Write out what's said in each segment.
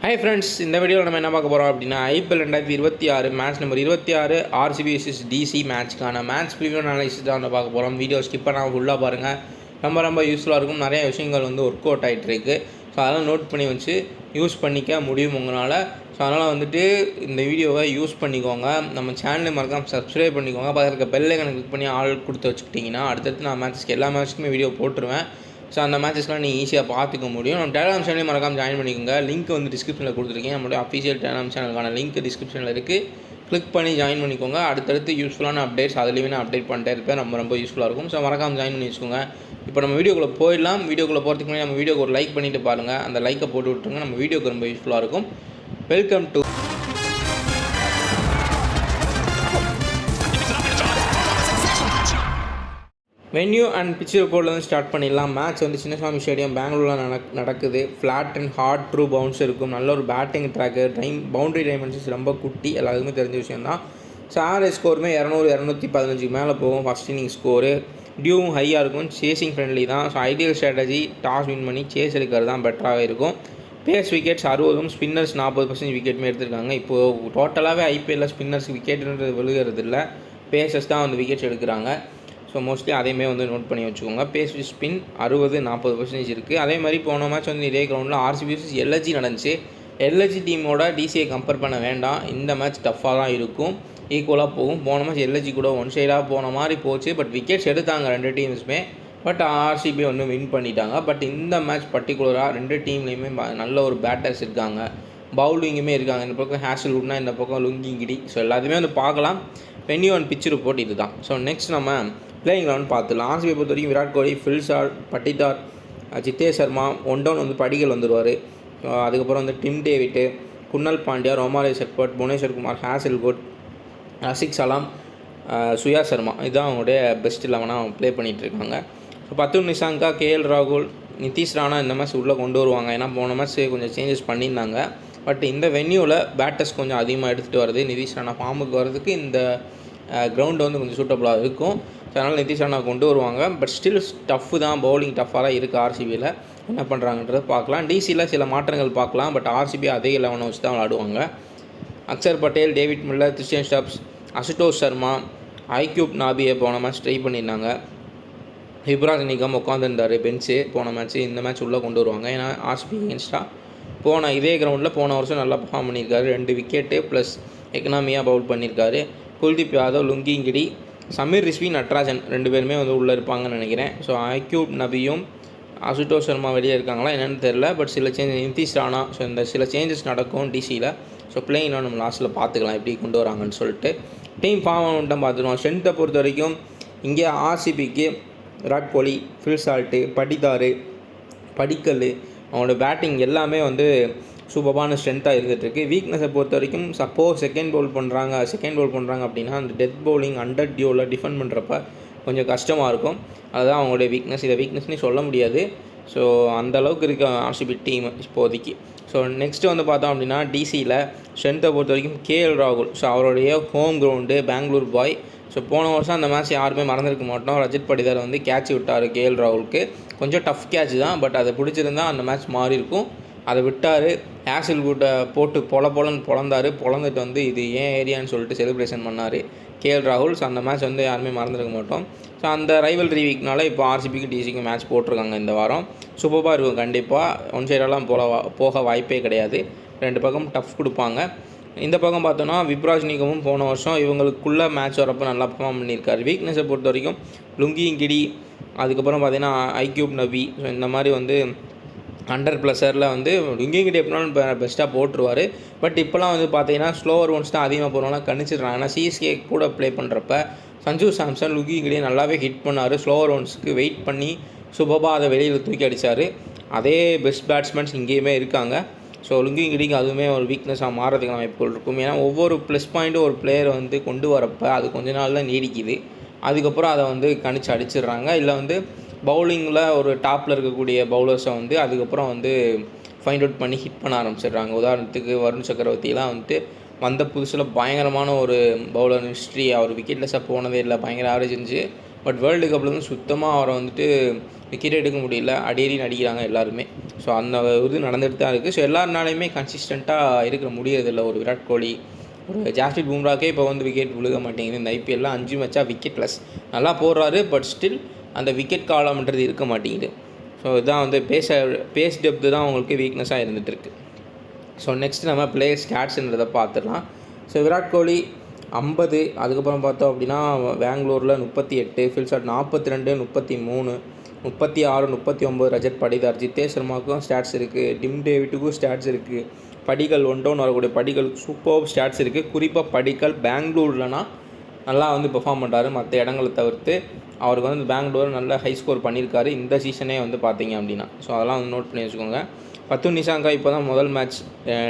Hi friends, இந்த வீடியோவில் நம்ம என்ன பார்க்க போகிறோம் அப்படின்னா IPL 2026 match number 26 RCB vs DC மேட்ச்க்கான மேட்ச் ப்ரிவியூ அனாலிசிஸ் தான் வந்து பார்க்க போகிறோம். வீடியோ ஸ்கிப் பண்ணாமல் ஃபுல்லாக பாருங்கள், ரொம்ப யூஸ்ஃபுல்லாக இருக்கும். நிறைய விஷயங்கள் வந்து ஒர்க் அவுட் ஆகிட்டுருக்கு. ஸோ அதெல்லாம் நோட் பண்ணி வச்சு யூஸ் பண்ணிக்க முடியும் உங்களால். ஸோ அதனால் வந்துட்டு இந்த வீடியோவை யூஸ் பண்ணிக்கோங்க. நம்ம சேனலை மறக்காமல் சப்ஸ்கிரைப் பண்ணிக்கோங்க. பக்கத்தில் இருக்க பெல் ஐகானை கிளிக் பண்ணி ஆள் கொடுத்து வச்சுக்கிட்டிங்கன்னா அடுத்தடுத்து நான் மேட்ச்க்கு எல்லா மேட்ச்சுக்குமே வீடியோ போட்டுருவேன். ஸோ அந்த மேட்சஸ்லாம் நீங்கள் ஈஸியாக பார்த்துக்க முடியும். நம்ம டெலிகிராம் சேனலையும் மறக்காமல் ஜாயின் பண்ணிக்கோங்க. லிங்க் வந்து டிஸ்கிரிப்ஷனில் கொடுத்துருக்கேன். நம்மளுடைய அஃபீஷியல் டெலிகிராம் சேனலுக்கான லிங்க் டிஸ்கிரிப்ஷனில் இருக்குது. கிளிக் பண்ணி ஜாயின் பண்ணிக்கோங்க. அடுத்தடுத்து யூஸ்ஃபுல்லான அப்டேட்ஸ் அதுலேயுமே நான் அப்டேட் பண்ணிட்டே இருப்பேன். ரொம்ப யூஸ்ஃபுல்லாக இருக்கும். ஸோ மறக்காமல் ஜாயின் பண்ணி வச்சுக்கோங்க. இப்போ நம்ம வீடியோக்குள்ளே போயிடலாம். வீடியோக்குள்ளே போகிறதுக்கு முன்னாடி நம்ம வீடியோக்கு ஒரு லைக் பண்ணிவிட்டு பாருங்கள். அந்த லைக்கை போட்டு விட்டுருங்க. நம்ம வீடியோக்கு ரொம்ப யூஸ்ஃபுல்லாக இருக்கும். Welcome to venue and pitch ரிப்போர்ட்லேருந்து ஸ்டார்ட் பண்ணிடலாம். மேட்ச் வந்து சின்னசாமி ஸ்டேடியம் பெங்களூரில் நடக்குது. Flat and hard true bounce இருக்கும். நல்ல ஒரு பேட்டிங் ட்ராக்கு. பவுண்டரி டைமென்ஷன்ஸ் ரொம்ப குட்டி, எல்லாருக்குமே தெரிஞ்ச விஷயம் தான். ஸோ ஆவரேஜ் ஸ்கோருமே 200-215 மேலே போகும். ஃபஸ்ட் இன்னிங் ஸ்கோரு டியூவும் ஹையாக இருக்கும். சேசிங் ஃப்ரெண்ட்லி தான். So ideal strategy toss win பண்ணி சேஸ் எடுக்கிறது தான் பெட்டராக இருக்கும். பேஸ் விக்கெட்ஸ் 60, ஸ்பின்னர்ஸ் 40% விக்கெட்டுமே எடுத்திருக்காங்க. இப்போது டோட்டலாகவே ஐபிஎல்லில் ஸ்பின்னர்ஸ் விக்கெட்டுன்றது விழுகிறது இல்லை, பேசஸ் தான் வந்து விக்கெட்ஸ் எடுக்கிறாங்க. ஸோ மோஸ்ட்லி அதையுமே வந்து நோட் பண்ணி வச்சுக்கோங்க. பேஸ் வித் ஸ்பின் 60-40% இருக்குது. அதே மாதிரி போன மேட்ச் வந்து இதே கிரவுண்டில் ஆர்சிபி vs எல்எஸ்ஜி நடந்துச்சு. எல்எஸ்ஜி டீமோட டிசியை கம்பேர் பண்ண வேண்டாம். இந்த மேட்ச் டஃப்பாக தான் இருக்கும், ஈக்குவலாக போகும். போன மேட்ச் எல்எஸ்ஜி கூட ஒன் சைடாக போன மாதிரி போச்சு. பட் விக்கெட்ஸ் எடுத்தாங்க ரெண்டு டீம்ஸுமே. பட் ஆர்சிபி வந்து வின் பண்ணிட்டாங்க. பட் இந்த மேட்ச் பர்டிகுலராக ரெண்டு டீம்லேயுமே நல்ல ஒரு பேட்டர்ஸ் இருக்காங்க, பவுலிங்குமே இருக்காங்க. இந்த பக்கம் ஹேசல்வுட்னா, இந்த பக்கம் லுங்கிங்கிடி. ஸோ எல்லாத்தையுமே வந்து பார்க்கலாம். வென்யூ அண்ட் பிச் ரிப்போர்ட் இது தான். ஸோ நெக்ஸ்ட் நம்ம பிளேயிங் கிரவுண்ட் பார்த்துலாம். ஆர்சிபி பொறுத்த வரைக்கும் Virat Kohli, Phil Salt, Patidar, Jitesh Sharma, one down வந்து படிகள் வந்துடுவார். அதுக்கப்புறம் வந்து Tim David, Krunal Pandya, Romario Shepherd, Bhuvneshwar Kumar, Hazlewood, Rasikh Salam, Suyash Sharma. இதுதான் அவங்களுடைய பெஸ்ட் 11 ப்ளே பண்ணிகிட்ருக்காங்க. ஸோ பத்தும் நிஷாங்கா, கேஎல் ராகுல், நிதிஷ் ராணா இந்த மேட்ச் உள்ளே கொண்டு வருவாங்க. ஏன்னா போன மேட்ச் கொஞ்சம் சேஞ்சஸ் பண்ணியிருந்தாங்க. பட் இந்த வென்யூவில் பேட்டர்ஸ் கொஞ்சம் அதிகமாக எடுத்துகிட்டு வருது. நிதிஷ் ராணா ஃபார்முக்கு வர்றதுக்கு இந்த கிரவுண்டு வந்து கொஞ்சம் சூட்டபுளாக இருக்கும். ஸோ அதனால் நிதிஷ் ராணா கொண்டு வருவாங்க. பட் ஸ்டில் டஃப்பு தான், பவுலிங் டஃப்பாக தான் இருக்குது. ஆர்சிபியில் என்ன பண்ணுறாங்கன்றது பார்க்கலாம். டிசியில் சில மாற்றங்கள் பார்க்கலாம். பட் ஆர்சிபி அதே 11 வச்சு தான் விளாடுவாங்க. Axar Patel, David Miller, Christian Stubbs, Ashutosh Sharma, Auqib நாபியை போன மேட்ச் ட்ரை பண்ணியிருந்தாங்க. யுவராஜ் நிகம் உட்காந்துருந்தார் பெஞ்சு போன மேட்ச்சு. இந்த மேட்ச் உள்ளே கொண்டு வருவாங்க. ஏன்னா ஆர்சிபி எகென்ஸ்டாக போன இதே கிரவுண்டில் போன வருஷம் நல்லா பர்ஃபார்ம் பண்ணியிருக்காரு. 2 விக்கெட்டு ப்ளஸ் எக்கனாமியாக பவுல் பண்ணியிருக்காரு. குல்தீப் யாதவ், லுங்கிங்கிடி, சமீர் ரிஸ்வி, நட்ராஜன் 2 பேருமே வந்து உள்ளே இருப்பாங்கன்னு நினைக்கிறேன். ஸோ ஐக்யூப் நபியும் அசுதோஷ் சர்மா வெளியே இருக்காங்களா என்னென்னு தெரில. பட் சில சேஞ்சஸ், நிதிஷ் ராணா, ஸோ இந்த சில சேஞ்சஸ் நடக்கும் டிசியில். ஸோ பிளேயிங் நம்ம லாஸ்ட்டில் பார்த்துக்கலாம் எப்படி கொண்டு வராங்கன்னு சொல்லிட்டு. டீம் ஃபார்ம் தான் பார்த்துருவோம். ஸ்ட்ரென்த்தை பொறுத்த வரைக்கும் இங்கே ஆர்சிபிக்கு விராட் கோலி, ஃபில்சால்ட்டு, படிதார், படிக்கல், அவங்களோட பேட்டிங் எல்லாமே வந்து சூப்பரான ஸ்ட்ரென்த்தாக இருந்துகிட்ருக்கு. வீக்னஸை பொறுத்த வரைக்கும் சப்போஸ் செகண்ட் பவுல் பண்ணுறாங்க அப்படின்னா அந்த டெத் பவுலிங் அண்டர் டியூவில் டிஃபெண்ட் பண்ணுறப்ப கொஞ்சம் கஷ்டமாக இருக்கும். அதுதான் அவங்களுடைய வீக்னஸ். இதை வீக்னஸ்னே சொல்ல முடியாது. ஸோ அந்தளவுக்கு இருக்க ஆர்சிபி டீம் இப்போதைக்கு. ஸோ நெக்ஸ்ட்டு வந்து பார்த்தோம் அப்படின்னா டிசியில் ஸ்ட்ரென்த்தை பொறுத்த வரைக்கும் கேஎல் ராகுல். ஸோ அவருடைய ஹோம் கிரவுண்டு பெங்களூர் பாய். ஸோ போன வருஷம் அந்த மேட்ச் யாருமே மறந்துருக்க மாட்டோம். ரஜத் படிதார் வந்து கேட்ச் விட்டார் கேஎல் ராகுலுக்கு. கொஞ்சம் டஃப் கேட்ச் தான், பட் அதை பிடிச்சிருந்தா அந்த மேட்ச் மாறி இருக்கும். அதை விட்டார். ஹேசல்வுட்டை போட்டு பொழந்துட்டு வந்து இது ஏன் ஏரியான்னு சொல்லிட்டு செலிப்ரேஷன் பண்ணார் கேஎல் ராகுல். ஸோ அந்த மேட்ச் வந்து யாருமே மறந்துருக்க மாட்டோம். ஸோ அந்த ரைவல்ரி வீக்னால இப்போ ஆர்சிபிக்கு டிசிக்கு மேட்ச் போட்டிருக்காங்க இந்த வாரம். சூப்பராக இருக்கும் கண்டிப்பாக. ஒன் சைடெல்லாம் போக வாய்ப்பே கிடையாது. 2 பக்கம் டஃப் கொடுப்பாங்க. இந்த பக்கம் பார்த்தோன்னா யுவராஜ் நிகமும் போன வருஷம் இவங்களுக்குள்ளே மேட்ச் வரப்போ நல்லா பர்ஃபார்ம் பண்ணியிருக்காரு. வீக்னஸை பொறுத்த வரைக்கும் லுங்கிங்கிடி, அதுக்கப்புறம் பார்த்திங்கன்னா ஐக்யூப் நபி. ஸோ இந்த மாதிரி வந்து அண்டர் ப்ளஸரில் வந்து லுங்கிங்கிடி எப்படினாலும் பெஸ்ட்டாக போட்டுருவார். பட் இப்போலாம் வந்து பார்த்தீங்கன்னா ஸ்லோவர் ஒன்ஸ் தான் அதிகமாக போகிறவங்களாம் கணிச்சிடுறாங்க. ஏன்னா சிஎஸ்கே கூட ப்ளே பண்ணுறப்ப சஞ்சு சாம்சன் லுங்கிங்கிடியை நல்லாவே ஹிட் பண்ணார். ஸ்லோவர் ஒன்ஸுக்கு வெயிட் பண்ணி சூப்பராக அதை வெளியில் தூக்கி அடித்தார். அதே பெஸ்ட் பேட்ஸ்மேன்ஸ் இங்கேயுமே இருக்காங்க. ஸோ லுங்கிங்கிடிக்கு அதுவுமே ஒரு வீக்னஸாக மாறதுக்கு வாய்ப்புகள் இருக்கும். ஏன்னா ஒவ்வொரு ப்ளஸ் பாயிண்ட்டும் ஒரு பிளேயர் வந்து கொண்டு வரப்போ அது கொஞ்ச நாள் தான் நீடிக்குது. அதுக்கப்புறம் அதை வந்து கணிச்சு அடிச்சிடுறாங்க. இல்லை வந்து பவுலிங்கில் ஒரு டாப்பில் இருக்கக்கூடிய பவுலர்ஸை வந்து அதுக்கப்புறம் வந்து ஃபைண்ட் அவுட் பண்ணி ஹிட் பண்ண ஆரம்பிச்சிடுறாங்க. உதாரணத்துக்கு வருண் சக்கரவர்த்திலாம் வந்துட்டு வந்த புதுசில் பயங்கரமான ஒரு பவுலர் ஹிஸ்ட்ரி. அவர் விக்கெட்லெஸ்ஸாக போனதே இல்லை, பயங்கர ஆவரேஜ் இருந்துச்சு. பட் வேர்ல்டு கப்பில் வந்து சுத்தமாக அவரை வந்துட்டு விக்கெட் எடுக்க முடியல, அடியடின்னு அடிக்கிறாங்க எல்லாருமே. ஸோ அந்த இது நடந்துகிட்டு தான் இருக்குது. ஸோ எல்லாருனாலையுமே கன்சிஸ்டண்ட்டாக இருக்க முடியறதில்ல. ஒரு விராட் கோலி, ஒரு ஜாஸ்பிரிட் பும்ராக்கே இப்போ வந்து விக்கெட் விழுக மாட்டேங்குது. இந்த ஐபிஎல்ல 5 மேட்சாக விக்கெட்லெஸ். நல்லா போடுறாரு, பட் ஸ்டில் அந்த விக்கெட் காலம்ன்றது இருக்க மாட்டேங்குது. ஸோ இதுதான் வந்து பேஸ் டெப்த்து தான் அவங்களுக்கு வீக்னஸாக இருந்துகிட்ருக்கு. ஸோ நெக்ஸ்ட் நம்ம பிளேயர் ஸ்டாட்ஸ்ன்றதை பார்த்துடலாம். ஸோ விராட் கோலி 50, அதுக்கப்புறம் பார்த்தோம் அப்படின்னா பெங்களூரில் 38, ஃபில்சாட் 42, 33, 36, 39 ரஜத் படிதார். ஜித்தேஷ் சர்மாவுக்கும் ஸ்டாட்ஸ் இருக்குது, டிம் டேவிட்டுக்கும் ஸ்டாட்ஸ் இருக்குது, படிக்கல் ஒன் டவுன் வரக்கூடிய படிக்கல் சூப்பர் ஸ்டாட்ஸ் இருக்குது. குறிப்பாக படிக்கல் பெங்களூர்லனா நல்லா வந்து பெர்ஃபார்ம் பண்ணுறாரு. மற்ற இடங்களை தவிர்த்து அவருக்கு வந்து பெங்களூர் நல்ல ஹை ஸ்கோர் பண்ணியிருக்காரு இந்த சீசனே வந்து பார்த்தீங்க அப்படின்னா. ஸோ அதெல்லாம் வந்து நோட் பண்ணி வச்சுக்கோங்க. பத்து நிஷாங்கா இப்போ தான் முதல் மேட்ச்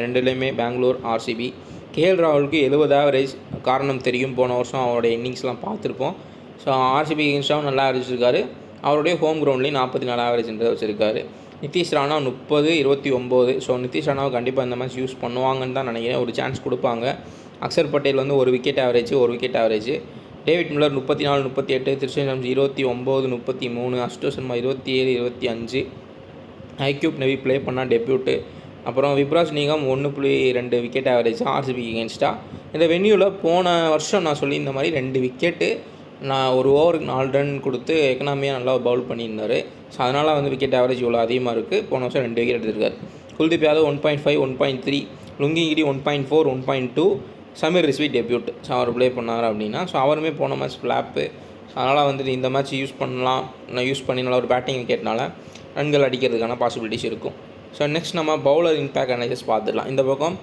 ரெண்டுலேயுமே பெங்களூர் ஆர்சிபி. கேஎல் ராகுலுக்கு 70 ஆவரேஜ். காரணம் தெரியும், போன வருஷம் அவருடைய இன்னிங்ஸ்லாம் பார்த்துருப்போம். ஸோ ஆர்சிபி இன்ஸ்டாவும் நல்லா அடிச்சிருக்காரு. அவருடைய ஹோம் கிரவுண்ட்லேயும் 44 ஆவரேஜ்ன்றதை வச்சுருக்காரு. நிதிஷ் ராணா 30, 29. ஸோ நிதிஷ் ராணாவை கண்டிப்பாக இந்த மேட்ச் யூஸ் பண்ணுவாங்கன்னு தான் நினைக்கிறேன். ஒரு சான்ஸ் கொடுப்பாங்க. அக்ஷர் பட்டேல் வந்து ஒரு wicket average. David Miller 34, 38, Tristan 29, 33, Ashutosh Sharma 27, 25. Auqib Nabi play பண்ணால் டெபியூட்டு. அப்புறம் விப்ராஜ் நீகம் 1.2 விக்கெட் ஆவரேஜ் ஆர்சிபிக்கு எகென்ஸ்டாக. இந்த வென்யூவில் போன வருஷம் நான் சொல்லியிருந்த மாதிரி 2 விக்கெட்டு, நான் ஒரு ஓவருக்கு 4 ரன் கொடுத்து எக்கனாமியாக நல்லா பவுல் பண்ணியிருந்தார். ஸோ அதனால் வந்து விக்கெட் ஆவரேஜ் இவ்வளோ அதிகமாக இருக்குது. போன வருஷம் 2 விக்கெட் எடுத்திருக்காரு. குல்தீப் யாதவ் 1.5, 1.3, லுங்கிகிடி 1.4, 1.2, சமீர் ரிஸ்வி டெபியூட். ஸோ அவர் ப்ளே பண்ணார் அப்படின்னா. ஸோ அவருமே போன மேட்ச் ஃப்ளாப்பு. ஸோ அதனால் வந்துட்டு இந்த மேட்ச் யூஸ் பண்ணி நல்லா ஒரு பேட்டிங் விக்கெட்னால ரன்கள் அடிக்கிறதுக்கான பாசிபிலிட்டிஸ் இருக்கும். ஸோ நெக்ஸ்ட் நம்ம பவுலர் இம்பேக்ட் அனாலிசிஸ் பார்த்துடலாம். இந்த பக்கம்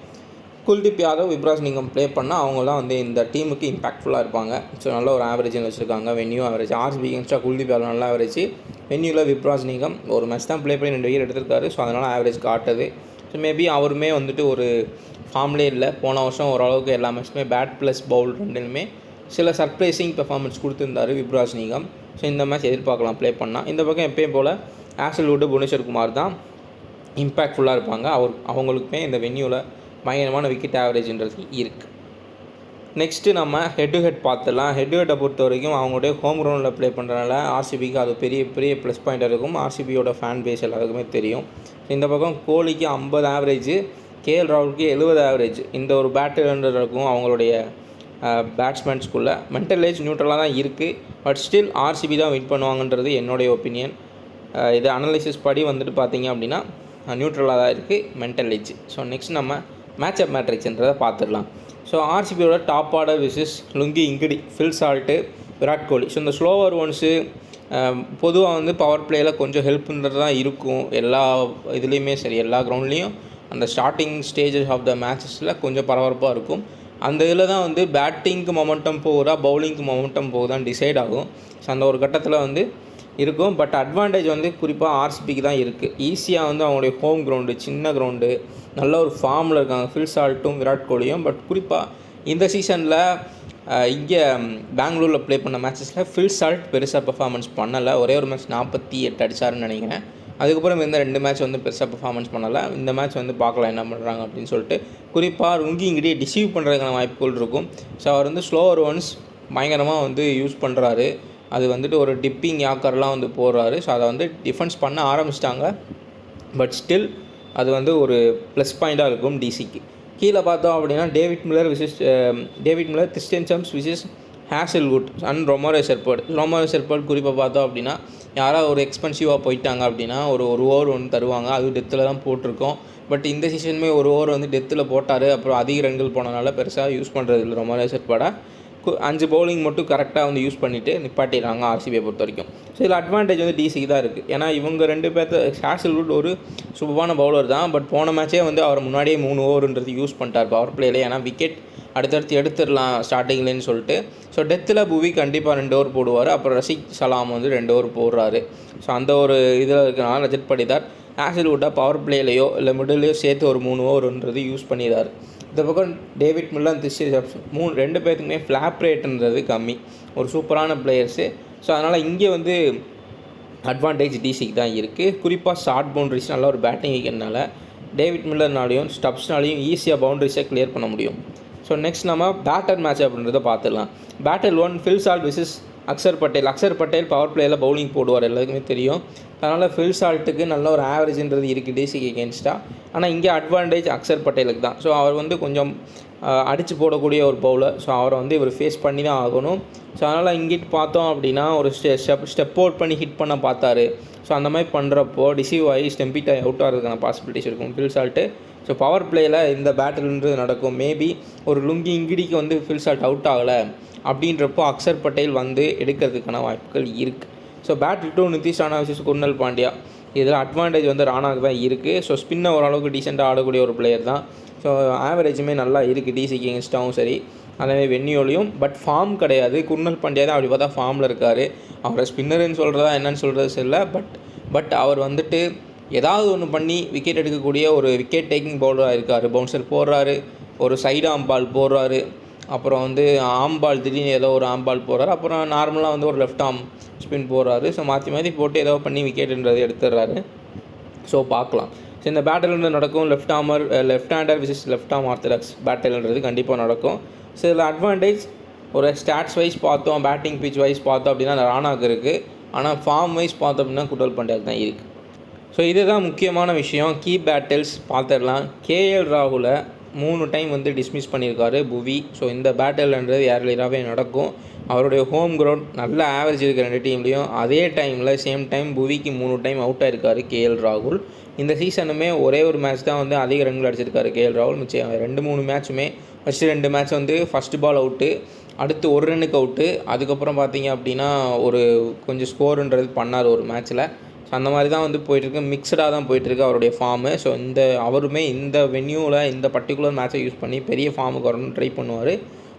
குல்தீப் யாதவ், விப்ராஜ் நீங்கம் ப்ளே பண்ணால் அவங்க தான் வந்து இந்த டீமுக்கு இம்பாக்ட்ஃபுல்லாக இருப்பாங்க. ஸோ நல்ல ஒரு ஆவரேஜ்னு வச்சுருக்காங்க. வென்யூ ஆவரேஜ் ஆர்சிபி எகென்ஸ்டாக குல்தீப் யாதவ் நல்ல ஆவரேஜ். வென்யூவில் விப்ராஜ் நீங்கம் ஒரு மேட்ச் தான் ப்ளே பண்ணி 2 விக்கெட் எடுத்திருக்காரு. ஸோ அதனால் ஆவரேஜ் காட்டுது. ஸோ மேபி அவருமே வந்துட்டு ஒரு ஃபார்ம்லேயே இல்லை. போன வருஷம் ஓரளவுக்கு எல்லா மேட்ச்சுமே பேட் ப்ளஸ் பவுல் ரெண்டுமே சில சர்ப்ரைசிங் பெர்ஃபார்மன்ஸ் கொடுத்துருந்தாரு விப்ராஜ் நீங்கம். ஸோ இந்த மேட்ச் எதிர்பார்க்கலாம் ப்ளே பண்ணால். இந்த பக்கம் எப்பயும் போல் ஆசல்வுட், புவனேஸ்வர் குமார் தான் இம்பேக்ட்ஃபுல்லாக இருப்பாங்க. அவங்களுக்குமே இந்த வென்யூவில் பயங்கரமான விக்கெட் ஆவரேஜ்ன்றது இருக்குது. நெக்ஸ்ட்டு நம்ம ஹெட் டு ஹெட் பார்த்துடலாம். ஹெட் டு ஹெட்டை பொறுத்த வரைக்கும் அவங்களுடைய ஹோம் கிரவுண்டில் ப்ளே பண்ணுறதுனால ஆர்சிபிக்கு அது பெரிய ப்ளஸ் பாயிண்ட்டாக இருக்கும். ஆர்சிபியோட ஃபேன் பேஸ் எல்லாருக்குமே தெரியும். இந்த பக்கம் கோலிக்கு 50 ஆவரேஜ், கேஎல் ராகுலுக்கு 70 ஆவரேஜ். இந்த ஒரு பேட்டர்ன்றதுக்கும் அவங்களுடைய பேட்ஸ்மேன்ஸ்குள்ளே மென்டல் ஏஜ் நியூட்ரலாக தான் இருக்குது. பட் ஸ்டில் ஆர்சிபி தான் வின் பண்ணுவாங்கன்றது என்னுடைய ஒப்பீனியன். இது அனலைசிஸ் படி வந்துட்டு பார்த்தீங்க அப்படின்னா நியூட்ரலாக தான் இருக்குது மென்டல் ஏஜ். ஸோ நெக்ஸ்ட் நம்ம மேட்சப் மேட்ரிக்ஸ்ன்றதை பார்த்துடலாம். ஸோ ஆர்சிபியோட top order versus Lungi Ngidi, Phil Salt, Virat Kohli. So இந்த ஸ்லோவர் ஒன்ஸு பொதுவாக வந்து பவர் பிளேயில் கொஞ்சம் ஹெல்ப்ன்றது தான் இருக்கும். எல்லா இதுலேயுமே சரி, எல்லா கிரவுண்ட்லேயும் அந்த ஸ்டார்டிங் ஸ்டேஜஸ் ஆஃப் த மேட்சஸில் கொஞ்சம் பரபரப்பாக இருக்கும். அந்த இதில் தான் வந்து பேட்டிங்க்கு மொமெண்டம் போகுதா பவுலிங்க்கு மொமெண்டம் போகுதான் டிசைட் ஆகும். ஸோ அந்த ஒரு கட்டத்தில் வந்து இருக்கும். பட் அட்வான்டேஜ் வந்து குறிப்பாக ஆர்சிபிக்கு தான் இருக்குது. ஈஸியாக வந்து அவங்களுடைய ஹோம் கிரவுண்டு, சின்ன கிரவுண்டு, நல்ல ஒரு ஃபார்மில் இருக்காங்க ஃபில்சால்ட்டும் விராட் கோலியும். பட் குறிப்பாக இந்த சீசனில் இங்கே பெங்களூரில் ப்ளே பண்ண மேட்சஸில் ஃபில்சால்ட் பெருசாக பெர்ஃபார்மன்ஸ் பண்ணலை. ஒரே ஒரு மேட்ச் 48 அடிச்சாருன்னு நினைக்கிறேன். அதுக்கப்புறம் இந்த 2 மேட்ச் வந்து பெருசாக பெர்ஃபார்மன்ஸ் பண்ணலை. இந்த மேட்ச் வந்து பார்க்கலாம் என்ன பண்ணுறாங்க அப்படின்னு சொல்லிட்டு. குறிப்பாக லுங்கிகிடியை டிசீவ் பண்ணுறதுக்கான வாய்ப்புகள் இருக்கும். ஸோ அவர் வந்து ஸ்லோவர் ஒன்ஸ் பயங்கரமாக வந்து யூஸ் பண்ணுறாரு. அது வந்துட்டு ஒரு டிப்பிங் யாக்கர்லாம் வந்து போடுறாரு. ஸோ அதை வந்து டிஃபென்ஸ் பண்ண ஆரம்பிச்சிட்டாங்க. பட் ஸ்டில் அது வந்து ஒரு ப்ளஸ் பாயிண்ட்டாக இருக்கும் டிசிக்கு. கீழே பார்த்தோம் அப்படின்னா David Miller, Christian Stubbs versus Hazlewood and Romario Shepherd. குறிப்பாக பார்த்தோம் அப்படின்னா யாராவது ஒரு எக்ஸ்பென்சிவாக போயிட்டாங்க அப்படின்னா ஒரு ஓவர் ஒன்று தருவாங்க. அது டெத்தில் தான் போட்டிருக்கோம். பட் இந்த சீசனுமே ஒரு ஓவர் வந்து டெத்தில் போட்டார். அப்புறம் அதிக ரன்கள் போனதுனால பெருசாக யூஸ் பண்ணுறது இல்லை ரொமாரோ ஷெர்பர்டை. 5 பவுலிங் மட்டும் கரெக்டாக வந்து யூஸ் பண்ணிவிட்டு நிப்பாட்டிடுறாங்க ஆர்சிபியை பொறுத்த வரைக்கும். ஸோ இதில் அட்வான்டேஜ் வந்து டிசிக்கு தான் இருக்குது. ஏன்னா இவங்க 2 பேர்த்து ஹேசல்வுட் ஒரு சூப்பரான பவுலர் தான். பட் போன மேட்சே வந்து அவர் முன்னாடியே 3 ஓவருன்றது யூஸ் பண்ணிட்டார் பவர் பிளேயில். ஏன்னா விக்கெட் அடுத்தடுத்து எடுத்துடலாம் ஸ்டார்டிங்லேன்னு சொல்லிட்டு. ஸோ டெத்தில் புவி கண்டிப்பாக 2 ஓவர் போடுவார். அப்புறம் ரஷீத் சலாம் வந்து 2 ஓவர் போடுறாரு. ஸோ அந்த ஒரு இதில் இருக்கிறனால ரஜத் படிதார் ஹேசல்வுட்டாக பவர் பிளேலையோ இல்லை மிடில்லையோ சேர்த்து ஒரு 3 ஓவருன்றது யூஸ் பண்ணிடுறாரு. இந்த பக்கம் டேவிட் மில்லர், கிறிஸ்டியன் சம்ஸ் 2 பேர்த்துக்குமே ஃப்ளாப் ரேட்டுன்றது கம்மி. ஒரு சூப்பரான பிளேயர்ஸு. ஸோ அதனால் இங்கே வந்து அட்வான்டேஜ் டிசிக்கு தான் இருக்குது. குறிப்பாக ஷார்ட் பவுண்ட்ரிஸ் நல்ல ஒரு பேட்டிங் விக்கெட்னால டேவிட் மில்லர்னாலையும் ஸ்டப்ஸ்னாலையும் ஈஸியாக பவுண்ட்ரிஸை கிளியர் பண்ண முடியும். ஸோ நெக்ஸ்ட் நம்ம பேட்டர் மேட்ச் அப்படின்றத பார்த்துடலாம். Batter 1 Phil Salt versus Axar Patel power பிளேயில் பவுலிங் போடுவார், எல்லாருக்குமே தெரியும். அதனால் ஃபில் சால்ட்டுக்கு நல்ல ஒரு ஆவரேஜ்ன்றது இருக்குது டிசிக்கு எகென்ஸ்டாக. ஆனால் இங்கே அட்வான்டேஜ் அக்ஷர் பட்டேலுக்கு தான். ஸோ அவர் வந்து கொஞ்சம் அடித்து போடக்கூடிய ஒரு பவுலர். ஸோ அவரை வந்து இவர் ஃபேஸ் பண்ணி தான் ஆகணும். ஸோ அதனால் இங்கிட்டு பார்த்தோம் அப்படின்னா ஒரு ஸ்டெப் அவுட் பண்ணி ஹிட் பண்ண பார்த்தாரு. ஸோ அந்த மாதிரி பண்ணுறப்போ டிசீவ் ஆகி ஸ்டெம்பிட் ஆகி அவுட் ஆகிறதுக்கான பாசிபிலிட்டிஸ் இருக்கும் ஃபில் சால்ட்டு. ஸோ பவர் பிளேயில் இந்த பேட்டில்ன்றது நடக்கும். மேபி ஒரு லுங்கி இங்கிடிக்கு வந்து ஃபில் சால்ட் அவுட் ஆகலை அப்படின்றப்போ அக்ஷர் பட்டேல் வந்து எடுக்கிறதுக்கான வாய்ப்புகள் இருக்குது. So battle 2 Nitish Rana vs Krunal Pandya. இதில் அட்வான்டேஜ் வந்து ராணாவுக்கு தான் இருக்குது. ஸோ ஸ்பின்னை ஓரளவுக்கு டீசெண்டாக ஆடக்கூடிய ஒரு பிளேயர் தான். ஸோ ஆவரேஜுமே நல்லா இருக்குது டிசிக்கு எகென்ஸ்டாகவும் சரி, அதேமாதிரி வென்யூலையும். பட் ஃபார்ம் கிடையாது. குர்னல் பாண்டியா தான் அப்படி பார்த்தா ஃபார்மில் இருக்கார். அவரை ஸ்பின்னருன்னு சொல்கிறதா என்னன்னு சொல்கிறது இல்லை. பட் அவர் வந்துட்டு ஏதாவது ஒன்று பண்ணி விக்கெட் எடுக்கக்கூடிய ஒரு விக்கெட் டேக்கிங் பவுலராக இருக்கார். பவுன்சர் போடுறாரு, ஒரு சைடு ஆம் பால் போடுறாரு, அப்புறம் வந்து ஆம் பால் திடீர்னு ஏதோ ஒரு ஆம் பால் போடுறாரு, அப்புறம் நார்மலாக வந்து ஒரு லெஃப்ட் ஆம் ஸ்பின் போடுறாரு. ஸோ மாற்றி மாற்றி போட்டு ஏதோ பண்ணி விக்கெட்டுன்றது எடுத்துடுறாரு. ஸோ பார்க்கலாம். ஸோ இந்த பேட்டில்ன்றது நடக்கும். Left hander versus left arm orthodox பேட்டில்ன்றது கண்டிப்பாக நடக்கும். ஸோ இதில் அட்வான்டேஜ் ஒரு ஸ்டாட்ஸ் வைஸ் பார்த்தோம், பேட்டிங் பிச் வைஸ் பார்த்தோம் அப்படின்னா ராணாவுக்கு இருக்குது. ஆனால் ஃபார்ம் வைஸ் பார்த்தோம் அப்படின்னா குர்னல் பாண்டியாவுக்கு தான் இருக்குது. ஸோ இதுதான் முக்கியமான விஷயம். கீ பேட்டில்ஸ் பார்த்துடலாம். கேஎல் ராகுலை 3 டைம் வந்து டிஸ்மிஸ் பண்ணியிருக்காரு புவி. ஸோ இந்த பேட்டில்ன்றது ஏர்லியராகவே நடக்கும். அவருடைய ஹோம் கிரவுண்ட் நல்ல ஆவரேஜ் இருக்குது 2 டீம்லேயும். அதே டைமில் சேம் டைம் புவிக்கு 3 டைம் அவுட் ஆயிருக்காரு கேஎல் ராகுல். இந்த சீசனுமே ஒரே ஒரு மேட்ச் தான் வந்து அதிக ரன்கள் அடிச்சிருக்காரு கேஎல் ராகுல். மிச்சம் 2-3 மேட்சுமே ஃபஸ்ட்டு 2 மேட்ச் வந்து ஃபஸ்ட் பால் அவுட்டு, அடுத்து 1 ரன்னுக்கு அவுட்டு, அதுக்கப்புறம் பார்த்தீங்க அப்படின்னா ஒரு கொஞ்சம் ஸ்கோருன்றது பண்ணார் ஒரு மேட்ச்சில். ஸோ அந்த மாதிரி தான் வந்து போயிட்டுருக்கு. மிக்சடாக தான் போயிட்டுருக்கு அவருடைய ஃபார்மு. ஸோ அவருமே இந்த வென்யூவில் இந்த பர்டிகுலர் மேட்சை யூஸ் பண்ணி பெரிய ஃபார்முக்கு வரணும்னு ட்ரை பண்ணுவார்.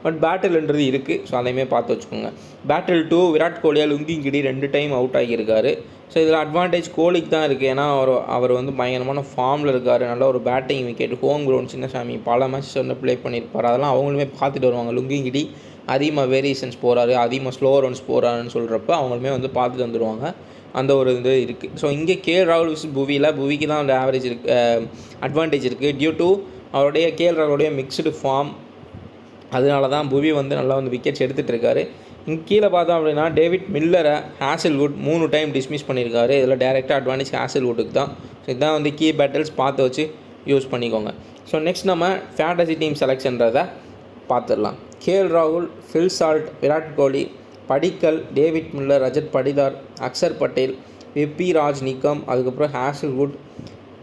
பட் பேட்டில்ன்றது இருக்குது. ஸோ அதையுமே பார்த்து வச்சுக்கோங்க. பேட்டில் 2 விராட் கோலியால் லுங்கிங்கிடி 2 டைம் அவுட் ஆகியிருக்காரு. ஸோ இதில் அட்வான்டேஜ் கோலிக்கு தான் இருக்குது. ஏன்னா அவர் வந்து பயங்கரமான ஃபார்மில் இருக்கார். நல்ல ஒரு batting wicket, home ground, Chinnasamy பல மேட்சஸ் வந்து ப்ளே பண்ணியிருப்பார். அதெல்லாம் அவங்களுமே பார்த்துட்டு வருவாங்க. லுங்கிங்கிடி அதிகமாக வேரியேஷன்ஸ் போகிறாரு, அதிகமாக ஸ்லோ ரன்ஸ் போகிறாருன்னு சொல்கிறப்ப அவங்களுமே வந்து பார்த்துட்டு வந்துடுவாங்க. அந்த ஒரு இது இருக்குது. ஸோ இங்கே கேஎல் ராகுல் விஸ் புவிக்கு தான் அந்த ஆவரேஜ் அட்வான்டேஜ் இருக்குது. டியூ டு அவருடைய கேஎல் ராகுலுடைய மிக்ஸ்டு ஃபார்ம். அதனால தான் புவி வந்து நல்லா வந்து விக்கெட்ஸ் எடுத்துகிட்டு இருக்காரு. இங்கே கீழே பார்த்தோம் அப்படின்னா டேவிட் மில்லரை ஹேசல்வுட் 3 டைம் டிஸ்மிஸ் பண்ணியிருக்காரு. இதில் டேரெக்டாக அட்வான்டேஜ் ஹேசல்வுட்டுக்கு தான். ஸோ இதுதான் வந்து கீ பேட்டில்ஸ் பார்த்து வச்சு யூஸ் பண்ணிக்கோங்க. ஸோ நெக்ஸ்ட் நம்ம ஃபேண்டசி டீம் செலெக்ஷன்றதை பார்த்துடலாம். கேஎல் ராகுல், Phil Salt, Virat Kohli, Padikkal, David Miller, Rajat Patidar, Axar Patel, Vipraj Nigam, அதுக்கப்புறம் ஹேசல்வுட்,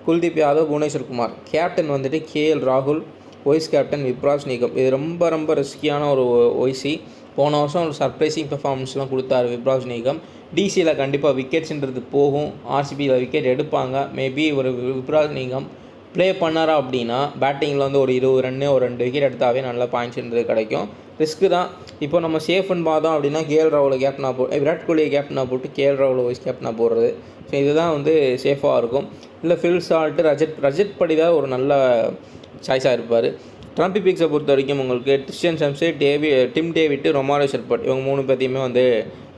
குல்தீப் யாதவ், புவனேஸ்வர் குமார். கேப்டன் வந்துட்டு கேஎல் ராகுல், வைஸ் கேப்டன் விப்ராஜ் நிக்கம். இது ரொம்ப ரிஸ்கியான ஒரு ஒய்சி. போன வருஷம் ஒரு சர்ப்ரைசிங் பெர்ஃபார்மன்ஸ்லாம் கொடுத்தாரு விப்ராஜ் நிக்கம். டிசியில் கண்டிப்பாக விக்கெட்ஸ்ன்றது போகும். ஆர்சிபியில் விக்கெட் எடுப்பாங்க. மேபி ஒரு விப்ராஜ் நிக்கம் ப்ளே பண்ணாரா அப்படின்னா பேட்டிங்கில் வந்து ஒரு 20 ரன்னு, ஒரு 2 விக்கெட் எடுத்தாவே நல்ல பாயிண்ட்ஸ்ன்றது கிடைக்கும். ரிஸ்க்கு தான். இப்போ நம்ம சேஃப்னு பார்த்தோம் அப்படின்னா கேஎல் ராகுலை கேப்டனாக விராட் கோலியை கேப்டனாக போட்டு கேஎல் ராகுலை வைஸ் கேப்டனாக போடுறது. ஸோ இதுதான் வந்து சேஃபாக இருக்கும். இல்லை ஃபில் சால்ட்டு, ரஜத் படிதார் ஒரு நல்ல சாய்ஸாக இருப்பார். ட்ரம்பி பிக்ஸை பொறுத்த வரைக்கும் உங்களுக்கு கிறிஸ்டியன் சம்ஸு, டிம் டேவிட், ரொமாரோ ஷெர்பட் இவங்க 3 பேர்த்தையுமே வந்து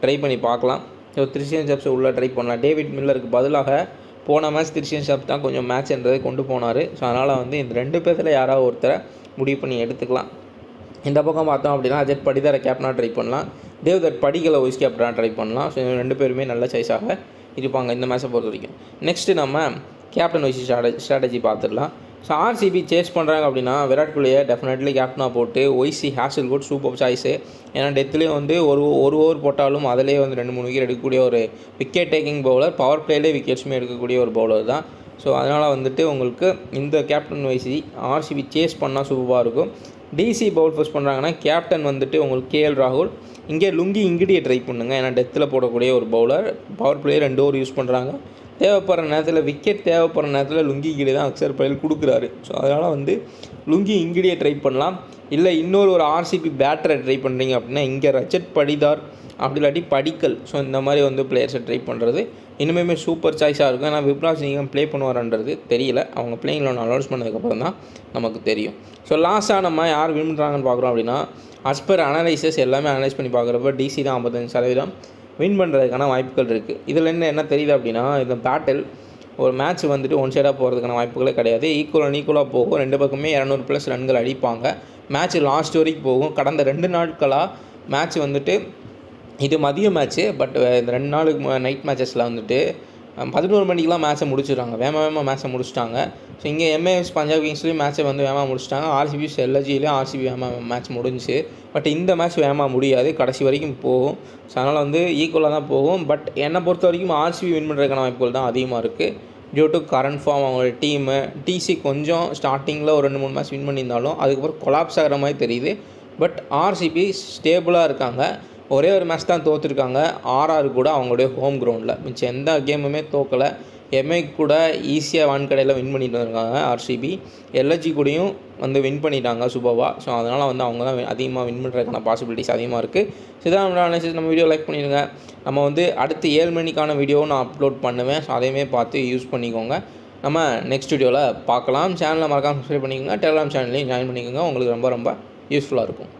ட்ரை பண்ணி பார்க்கலாம். ஸோ கிறிஸ்டியன் சம்ஸை உள்ளே ட்ரை பண்ணலாம். டேவிட் மில்லருக்கு பதிலாக போன மேட்ச் கிறிஸ்டியன் ஷாப் தான் கொஞ்சம் மேட்ச்ன்றதை கொண்டு போனார். ஸோ அதனால் வந்து இந்த 2 பேர்த்தில் யாராவது ஒருத்தரை முடிவு பண்ணி எடுத்துக்கலாம். இந்த பக்கம் பார்த்தோம் அப்படின்னா அஜத் படிதாரை கேப்டனாக ட்ரை பண்ணலாம். தேவ்தத் படிக்கலை வைஸ் கேப்டனாக ட்ரை பண்ணலாம். ஸோ 2 பேருமே நல்ல சாய்ஸாக இருப்பாங்க இந்த மேட்சை பொறுத்த வரைக்கும். நெக்ஸ்ட்டு நம்ம கேப்டன் வைஸ் ஸ்ட்ராட்டஜி பார்த்துடலாம். ஸோ ஆர்சிபி சேஸ் பண்ணுறாங்க அப்படின்னா விராட் கோலியை டெஃபினெட்லி கேப்டனாக போட்டு ஒய்சி ஹேசல்வுட் சூப்பர் சாய்ஸு. ஏன்னா டெத்துலேயே வந்து ஒரு ஓவர் போட்டாலும் அதிலே வந்து 2-3 விக்கெட் எடுக்கக்கூடிய ஒரு விக்கெட் டேக்கிங் பவுலர். பவர் பிளேலே விக்கெட்ஸுமே எடுக்கக்கூடிய ஒரு பவுலர் தான். ஸோ அதனால் வந்துட்டு உங்களுக்கு இந்த கேப்டன் வைசி ஆர்சிபி சேஸ் பண்ணால் சூப்பராக இருக்கும். டிசி பவுல் ஃபர்ஸ்ட் பண்ணுறாங்கன்னா கேப்டன் வந்துட்டு உங்களுக்கு கேஎல் ராகுல். இங்கே லுங்கி இங்கிடியை ட்ரை பண்ணுங்க. ஏன்னா டெத்தில் போடக்கூடிய ஒரு bowler. Power player 2 over use பண்ணுறாங்க. தேவைப்படுற நேரத்தில் விக்கெட் தேவைப்படுற நேரத்தில் லுங்கி இங்கிடி தான் அக்ஷர் பட்டேல் கொடுக்குறாரு. ஸோ அதனால் வந்து லுங்கி இங்கிடியை ட்ரை பண்ணலாம். இல்லை இன்னொரு ஆர்சிபி பேட்டரை ட்ரை பண்ணுறீங்க அப்படின்னா இங்கே ரஜத் படிதார் அப்படி இல்லாட்டி படிக்கல். ஸோ இந்த மாதிரி வந்து பிளேயர்ஸை ட்ரை பண்ணுறது இன்னுமே சூப்பர் சாய்ஸாக இருக்கும். ஏன்னா விப்ராஜ் நீங்கள் ப்ளே பண்ணுவாரன்றது தெரியல. அவங்க பிளேயிங்கில் ஒன்று அனௌன்ஸ் பண்ணதுக்கப்புறம் தான் நமக்கு தெரியும். ஸோ லாஸ்ட்டாக நம்ம யார் வின் பண்ணுறாங்கன்னு பார்க்குறோம் அப்படின்னா அஸ்பர் அனலைசஸ் எல்லாமே அனலைஸ் பண்ணி பார்க்குறப்ப டிசி தான் 55% வின் பண்ணுறதுக்கான வாய்ப்புகள் இருக்குது. இதில் என்ன தெரியுது அப்படின்னா இந்த பேட்டில் ஒரு மேட்ச் வந்துட்டு ஒன் சைடாக போகிறதுக்கான வாய்ப்புகளே கிடையாது. ஈக்குவலாக போகும். 2 பக்கமே 200+ ரன்கள் அடிப்பாங்க. மேட்ச் லாஸ்ட் வரைக்கும் போகும். கடந்த 2 நாட்களாக மேட்ச் வந்துட்டு இது மதிய மேட்ச்சு. பட் இந்த 2 நாளுக்கு நைட் மேட்சஸில் வந்துட்டு 11 மணிக்கெலாம் மேட்ச்சை முடிச்சிடுறாங்க. வேகமாக மேட்ச்சை முடிச்சிட்டாங்க. ஸோ இங்கே எம்ஏஎஸ் பஞ்சாப் கிங்ஸ்லேயும் மேட்ச்சை வந்து வேகமாக முடிச்சிட்டாங்க. ஆர்சிபி எல்எஸ்ஜிலையும் ஆர்சிபி வேகமாக மேட்ச் முடிஞ்சிச்சு. பட் இந்த மேட்ச் வேகமாக முடியாது, கடைசி வரைக்கும் போகும். ஸோ அதனால் வந்து ஈக்குவலாக தான் போகும். பட் என்னை பொறுத்த வரைக்கும் ஆர்சிபி வின் பண்ணுறதுக்கான வாய்ப்புகள் தான் அதிகமாக இருக்குது. டியூ டு கரண்ட் ஃபார்ம் அவங்களோட டீமு. டிசி கொஞ்சம் ஸ்டார்டிங்கில் ஒரு 2-3 மேட்ச் வின் பண்ணியிருந்தாலும் அதுக்கப்புறம் கொலாப்ஸ் ஆகிற மாதிரி தெரியுது. பட் ஆர்சிபி ஸ்டேபிளாக இருக்காங்க. ஒரே ஒரு மேட்ச் தான் தோற்றுருக்காங்க, ஆர்ஆர் கூட அவங்களுடைய ஹோம் கிரவுண்டில். மிச்சம் எந்த கேமுமே தோக்கலை. எம்ஐ கூட ஈஸியாக வான்கடையில் வின் பண்ணிட்டு வந்திருக்காங்க ஆர்சிபி. எல்எஸ்ஜி கூடயும் வந்து வின் பண்ணிட்டாங்க சூப்பராக. ஸோ அதனால் வந்து அவங்க தான் அதிகமாக வின் பண்ணுறதுக்கான பாசிபிலிட்டிஸ் அதிகமாக இருக்குது. ஸோ இதான் நம்ம வீடியோ லைக் பண்ணிடுங்க. நம்ம வந்து அடுத்து 7 மணிக்கான வீடியோவும் நான் அப்லோட் பண்ணுவேன். ஸோ அதையுமே பார்த்து யூஸ் பண்ணிக்கோங்க. நம்ம நெக்ஸ்ட் வீடியோவில் பார்க்கலாம். சேனலை மறக்காமல் சப்ஸ்கிரைப் பண்ணிக்கோங்க. டெலிகிராம் சேனல்லையும் ஜாயின் பண்ணிக்கோங்க. உங்களுக்கு ரொம்ப ரொம்ப யூஸ்ஃபுல்லாக இருக்கும்.